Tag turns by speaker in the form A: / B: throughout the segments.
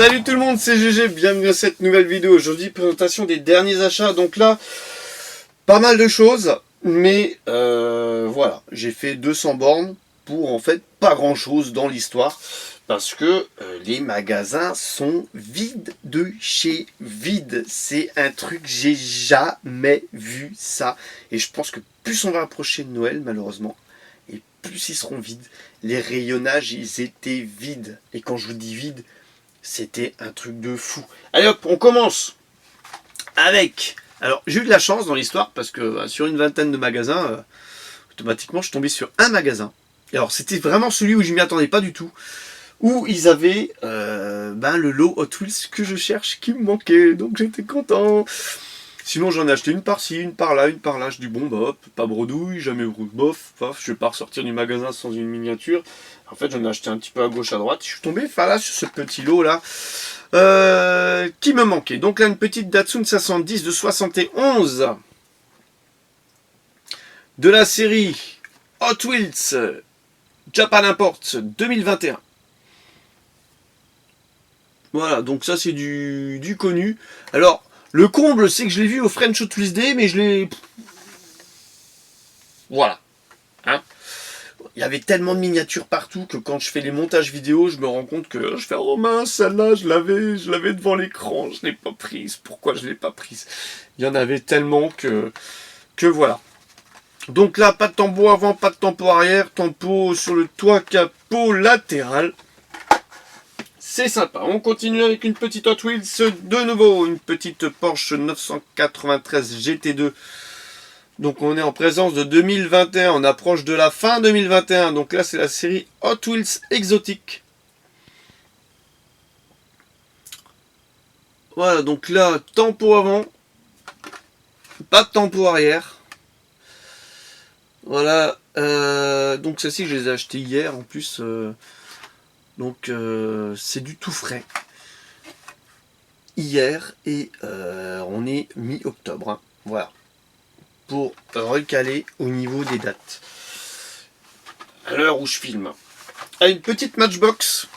A: Salut tout le monde, c'est GG, bienvenue dans cette nouvelle vidéo. Aujourd'hui, présentation des derniers achats. Donc là, pas mal de choses, mais voilà, j'ai fait 200 bornes pour en fait pas grand chose dans l'histoire. Parce que les magasins sont vides de chez vides. C'est un truc, j'ai jamais vu ça. Et je pense que plus on va approcher de Noël, malheureusement, et plus ils seront vides. Les rayonnages, ils étaient vides. Et quand je vous dis vide, c'était un truc de fou. Allez hop, on commence avec... Alors, j'ai eu de la chance dans l'histoire parce que sur une vingtaine de magasins, automatiquement, je suis tombé sur un magasin. Et alors, c'était vraiment celui où je m'y attendais pas du tout. Où ils avaient le lot Hot Wheels que je cherche qui me manquait. Donc, j'étais content. Sinon, j'en ai acheté une par-ci, une par-là, une par-là. Je dis bon, bah hop, pas bredouille, jamais bof, je vais pas ressortir du magasin sans une miniature. En fait, j'en ai acheté un petit peu à gauche, à droite. Je suis tombé là sur ce petit lot là qui me manquait. Donc là, une petite Datsun 510 de 71 de la série Hot Wheels Japan Import 2021. Voilà, donc ça c'est du connu. Alors, le comble, c'est que je l'ai vu au French Hot Wheels Day, mais je l'ai... Voilà. Hein, il y avait tellement de miniatures partout que quand je fais les montages vidéo, je me rends compte que je fais oh mince, celle-là, je l'avais devant l'écran, je l'ai pas prise. Pourquoi je l'ai pas prise? Il y en avait tellement que voilà. Donc là, pas de tambour avant, pas de tambour arrière, tambour sur le toit, capot latéral. C'est sympa. On continue avec une petite Hot Wheels de nouveau, une petite Porsche 993 GT2. Donc on est en présence de 2021, on approche de la fin 2021. Donc là c'est la série Hot Wheels Exotique. Voilà, donc là, tempo avant, pas de tempo arrière. Voilà, donc celle-ci je les ai achetées hier en plus. Donc c'est du tout frais. Hier et on est mi-octobre. Hein. Voilà. Pour recaler au niveau des dates. À l'heure où je filme. Une petite Matchbox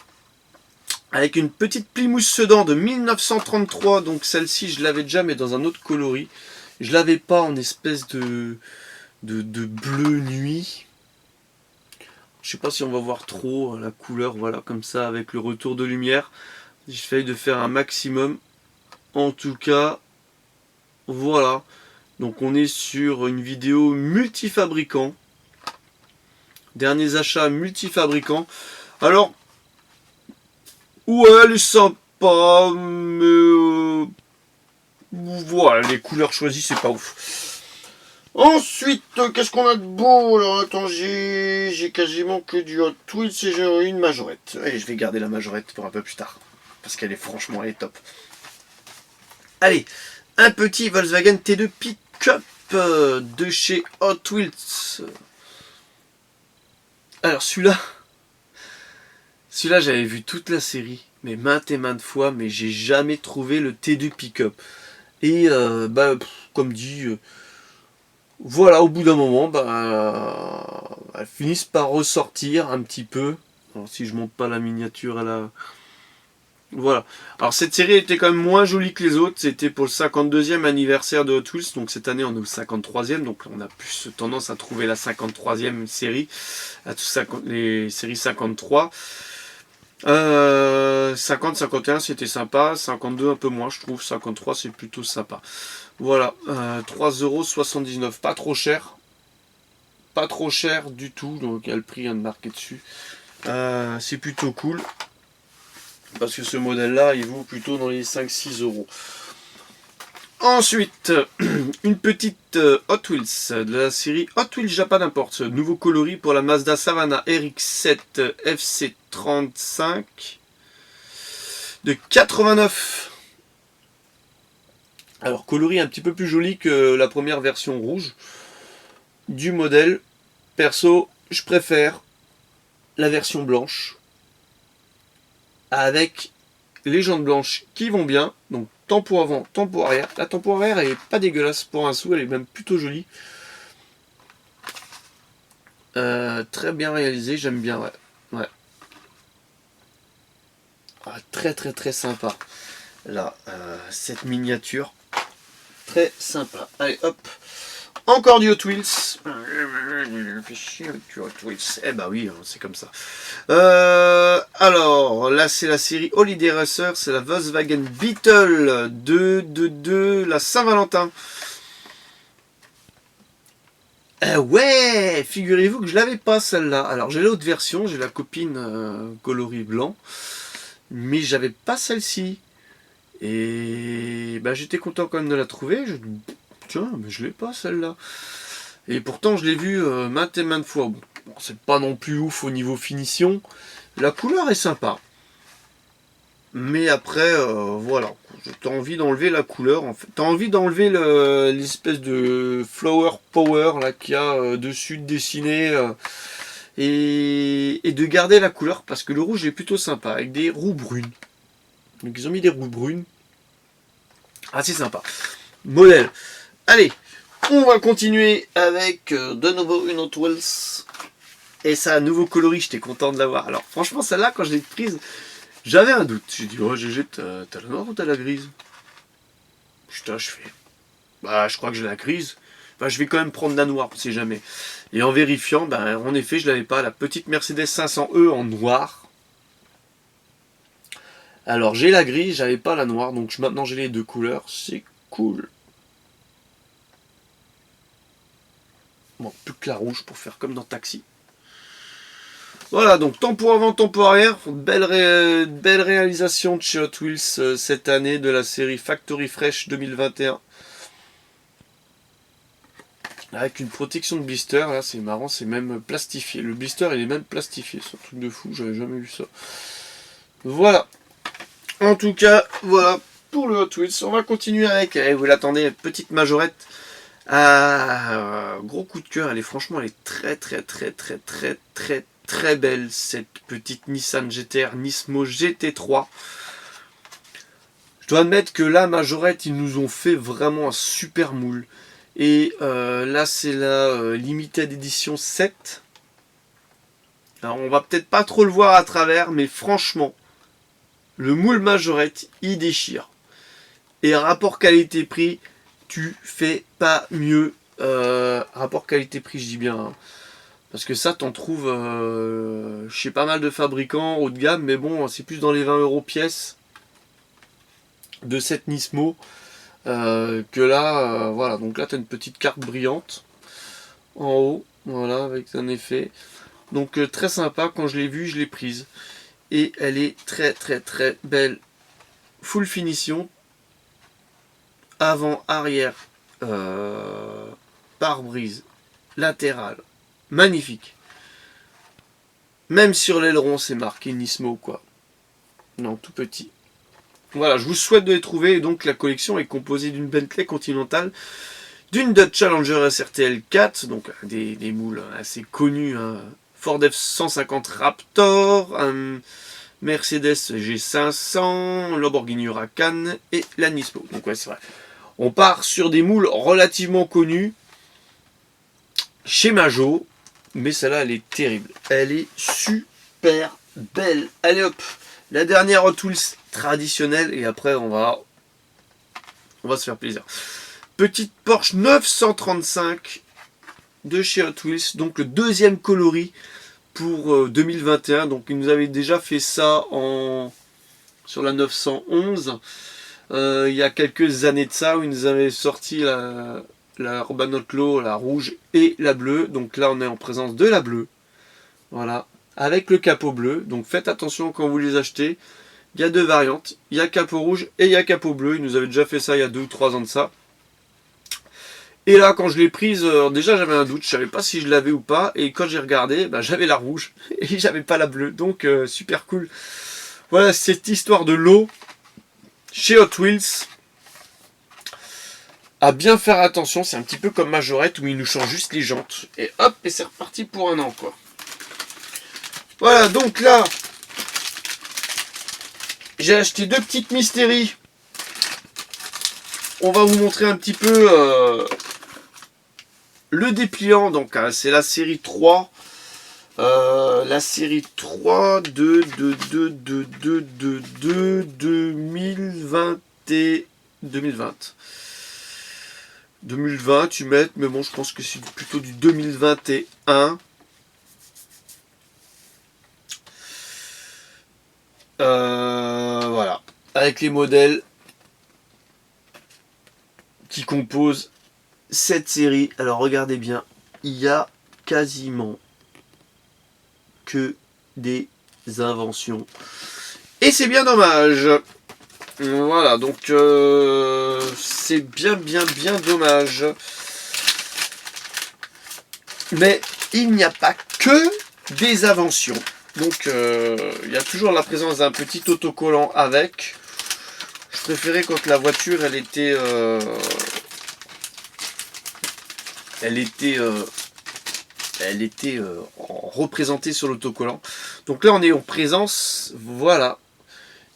A: avec une petite Plymouth Sedan de 1933. Donc celle-ci, je l'avais déjà, mais dans un autre coloris. Je l'avais pas en espèce de bleu nuit. Je sais pas si on va voir trop la couleur, voilà, comme ça, avec le retour de lumière. J'essaye de faire un maximum. En tout cas, voilà. Donc on est sur une vidéo multifabricant. Derniers achats multifabricants. Alors, ouais, elle est sympa, mais voilà, les couleurs choisies, c'est pas ouf. Ensuite, qu'est-ce qu'on a de beau? Alors, attends, j'ai quasiment que du Hot Wheels et j'ai une majorette. Allez, je vais garder la majorette pour un peu plus tard. Parce qu'elle est franchement, elle est top. Allez, un petit Volkswagen T2 Pick-up de chez Hot Wheels. Alors celui-là j'avais vu toute la série, mais maintes et maintes fois, mais j'ai jamais trouvé le T2 Pick-up. Et comme dit, voilà, au bout d'un moment, elles finissent par ressortir un petit peu. Alors si je monte pas la miniature à la... Voilà. Alors cette série était quand même moins jolie que les autres. C'était pour le 52e anniversaire de Hot Wheels. Donc cette année on est au 53e. Donc on a plus tendance à trouver la 53e série. À tout les séries 53. 50, 51 c'était sympa. 52 un peu moins je trouve. 53 c'est plutôt sympa. Voilà. 3,79€. Pas trop cher. Pas trop cher du tout. Donc il y a le prix de marqué dessus. C'est plutôt cool. Parce que ce modèle-là, il vaut plutôt dans les 5-6 euros. Ensuite, une petite Hot Wheels de la série Hot Wheels Japan Import. Nouveau coloris pour la Mazda Savana RX-7 FC35 de 89. Alors, coloris un petit peu plus joli que la première version rouge du modèle. Perso, je préfère la version blanche. Avec les jantes blanches qui vont bien. Donc tempo avant, tempo arrière. La tempo arrière elle est pas dégueulasse pour un sou, elle est même plutôt jolie. Très bien réalisée, j'aime bien, ouais. Ah, très très très sympa. Là, cette miniature. Très sympa. Allez, hop. Encore du Hot Wheels. Fais chier avec du Hot Wheels. Eh bah oui, c'est comme ça. Alors, là c'est la série Holiday Racer. C'est la Volkswagen Beetle de la Saint-Valentin. Ouais, figurez-vous que je l'avais pas celle-là. Alors j'ai l'autre version, j'ai la copine coloris blanc. Mais j'avais pas celle-ci. Et bah, j'étais content quand même de la trouver. Je dis, tiens, mais je l'ai pas celle-là. Et pourtant, je l'ai vue maintes et maintes fois. Bon, c'est pas non plus ouf au niveau finition. La couleur est sympa. Mais après, voilà. T'as envie d'enlever la couleur. En fait. T'as envie d'enlever l'espèce de flower power là qu'il y a dessus dessiné. Et de garder la couleur. Parce que le rouge est plutôt sympa. Avec des roues brunes. Donc ils ont mis des roues brunes. Ah, c'est sympa. Modèle. Allez, on va continuer avec de nouveau une Hot Wheels. Et ça, nouveau coloris, j'étais content de l'avoir. Alors, franchement, celle-là, quand je l'ai prise, j'avais un doute. J'ai dit, oh GG, t'as la noire ou t'as la grise? Putain, je fais. Bah, je crois que j'ai la grise. Bah, je vais quand même prendre la noire, on sait jamais. Et en vérifiant, ben, en effet, je l'avais pas. La petite Mercedes 500E en noir. Alors j'ai la grise, j'avais pas la noire, donc maintenant j'ai les deux couleurs, c'est cool. Bon, plus que la rouge pour faire comme dans Taxi. Voilà, donc temps pour avant, temps pour arrière. Belle réalisation de chez Hot Wheels cette année de la série Factory Fresh 2021. Avec une protection de blister, là c'est marrant, c'est même plastifié. Le blister il est même plastifié, c'est un truc de fou, j'avais jamais vu ça. Voilà. En tout cas, voilà pour le Hot Wheels. On va continuer avec, vous l'attendez, petite majorette. Gros coup de cœur, franchement, elle est très très très très très très très belle, cette petite Nissan GTR Nismo GT3. Je dois admettre que là, majorette, ils nous ont fait vraiment un super moule. Et là, c'est la Limited Edition 7. Alors, on va peut-être pas trop le voir à travers, mais franchement, le moule majorette, il déchire. Et rapport qualité-prix, tu fais pas mieux. Rapport qualité-prix, je dis bien. Hein. Parce que ça, t'en trouves chez pas mal de fabricants haut de gamme. Mais bon, c'est plus dans les 20 € pièce de cette Nismo. Que là, voilà. Donc là, tu as une petite carte brillante en haut. Voilà, avec un effet. Donc très sympa. Quand je l'ai vue, je l'ai prise. Et elle est très très très belle. Full finition. Avant, arrière, pare-brise, latéral, magnifique. Même sur l'aileron, c'est marqué Nismo, quoi. Non, tout petit. Voilà, je vous souhaite de les trouver. Et donc, la collection est composée d'une Bentley Continental, d'une Dodge Challenger SRT L4, donc des moules assez connus, hein. Ford F-150 Raptor, un Mercedes G500, Lamborghini Huracan et la Nismo. Donc, ouais, c'est vrai. On part sur des moules relativement connus chez Majo, mais celle-là, elle est terrible. Elle est super belle. Allez hop, la dernière Hot Wheels traditionnelle, et après on va se faire plaisir. Petite Porsche 935 de chez Hot Wheels, donc le deuxième coloris pour 2021. Donc ils nous avaient déjà fait ça sur la 911. Il y a quelques années de ça où ils nous avaient sorti la Urban Outlaw, la rouge et la bleue. Donc là on est en présence de la bleue. Voilà. Avec le capot bleu. Donc faites attention quand vous les achetez. Il y a deux variantes. Il y a capot rouge et il y a capot bleu. Ils nous avaient déjà fait ça il y a 2 ou 3 ans de ça. Et là quand je l'ai prise, déjà j'avais un doute. Je savais pas si je l'avais ou pas. Et quand j'ai regardé, j'avais la rouge et j'avais pas la bleue. Donc super cool. Voilà cette histoire de lot. Chez Hot Wheels, à bien faire attention, c'est un petit peu comme Majorette où ils nous changent juste les jantes. Et hop, et c'est reparti pour un an, quoi. Voilà, donc là, j'ai acheté 2 petites mystéries. On va vous montrer un petit peu le dépliant. Donc c'est la série 3. La série 3 de 2020 et 2020. 2020, tu mets, mais bon, je pense que c'est plutôt du 2021. Voilà. Avec les modèles qui composent cette série. Alors regardez bien, il y a quasiment que des inventions. Et c'est bien dommage. Voilà, donc c'est bien dommage. Mais il n'y a pas que des inventions. Donc il y a toujours la présence d'un petit autocollant avec. Je préférais quand la voiture elle était représentée sur l'autocollant. Donc là on est en présence, voilà,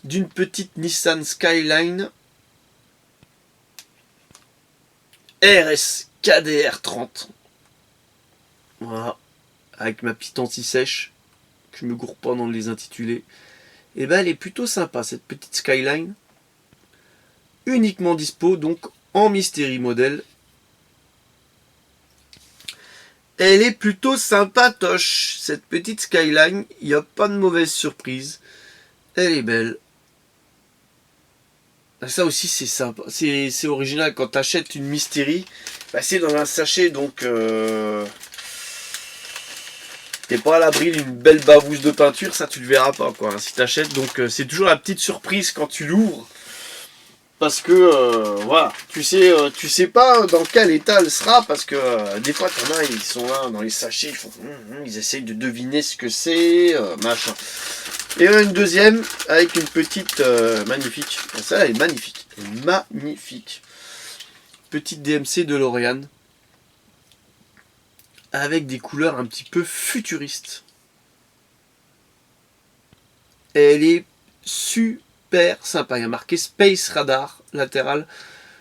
A: d'une petite Nissan Skyline RS KDR 30. Voilà, avec ma petite anti-sèche, que je me gourre pas dans les intitulés. Et ben elle est plutôt sympa cette petite Skyline. Uniquement dispo donc en Mystery Model. Elle est plutôt sympatoche cette petite Skyline. Il n'y a pas de mauvaise surprise. Elle est belle. Ça aussi c'est sympa. C'est original quand tu achètes une Mystery. Bah, c'est dans un sachet donc t'es pas à l'abri d'une belle bavouze de peinture, ça tu le verras pas quoi, hein, si t'achètes. Donc c'est toujours la petite surprise quand tu l'ouvres. Parce que voilà, tu sais pas dans quel état elle sera, parce que des fois t'en as, ils sont là dans les sachets, ils essayent de deviner ce que c'est, machin. Et une deuxième avec une petite magnifique. Ça elle est magnifique. Magnifique. Petite DMC de L'Oréal. Avec des couleurs un petit peu futuristes. Elle est super sympa. Il y a marqué Space Radar latéral.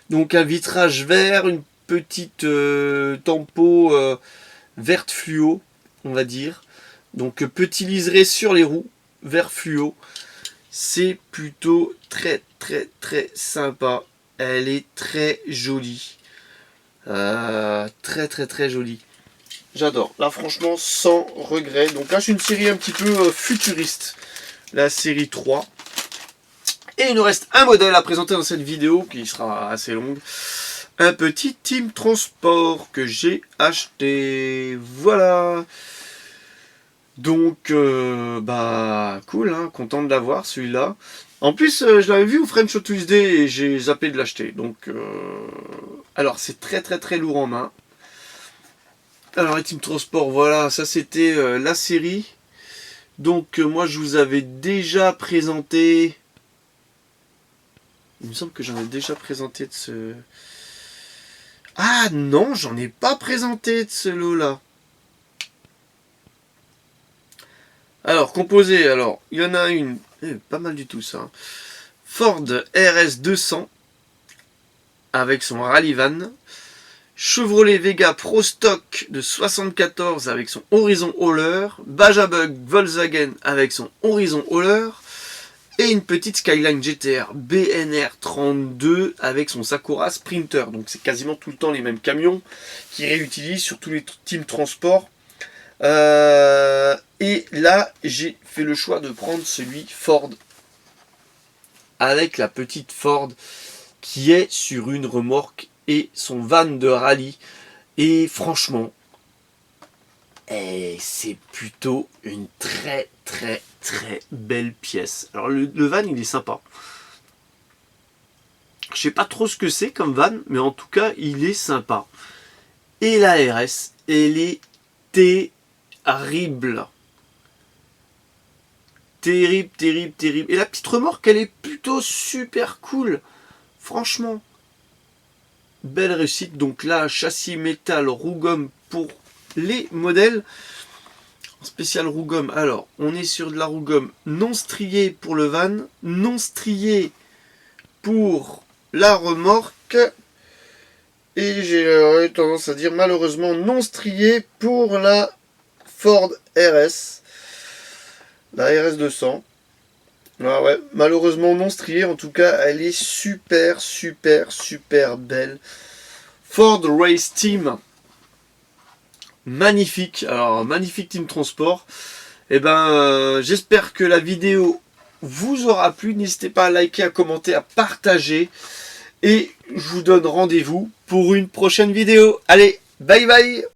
A: Donc un vitrage vert, une petite tempo verte fluo, on va dire. Donc petit liseré sur les roues, vert fluo. C'est plutôt très sympa. Elle est très jolie. Très jolie. J'adore. Là franchement sans regret. Donc là c'est une série un petit peu futuriste. La série 3. Et il nous reste un modèle à présenter dans cette vidéo qui sera assez longue. Un petit Team Transport que j'ai acheté. Voilà. Donc, bah, cool, hein, content de l'avoir celui-là. En plus, je l'avais vu au French Auto Tuesday et j'ai zappé de l'acheter. Donc, alors, c'est très lourd en main. Alors, les Team Transport, voilà, ça c'était la série. Donc, moi, je vous avais déjà présenté. Il me semble que j'en ai déjà présenté de ce. Ah non, j'en ai pas présenté de ce lot-là. Alors, composé, alors, il y en a une, pas mal du tout ça. Ford RS 200 avec son rallye van. Chevrolet Vega Pro Stock de 74 avec son Horizon Hauler. Bajabug Volkswagen avec son Horizon Hauler. Et une petite Skyline GTR BNR 32 avec son Sakura Sprinter. Donc c'est quasiment tout le temps les mêmes camions qui réutilisent sur tous les teams transport. Et là j'ai fait le choix de prendre celui Ford. Avec la petite Ford qui est sur une remorque et son van de rallye. Et franchement, c'est plutôt une très belle pièce. Alors le van il est sympa. Je sais pas trop ce que c'est comme van, mais en tout cas il est sympa. Et la RS, elle est terrible. Terrible. Et la petite remorque elle est plutôt super cool. Franchement. Belle réussite. Donc là, châssis métal roue gomme pour les modèles. Spécial roue gomme. Alors, on est sur de la roue gomme non striée pour le van, non striée pour la remorque. Et j'ai tendance à dire malheureusement non striée pour la Ford RS. La RS 200. Ah ouais, malheureusement non striée, en tout cas elle est super belle. Ford Race Team. Magnifique, alors magnifique Team Transport. Et j'espère que la vidéo vous aura plu. N'hésitez pas à liker, à commenter, à partager. Et je vous donne rendez-vous pour une prochaine vidéo. Allez, bye bye!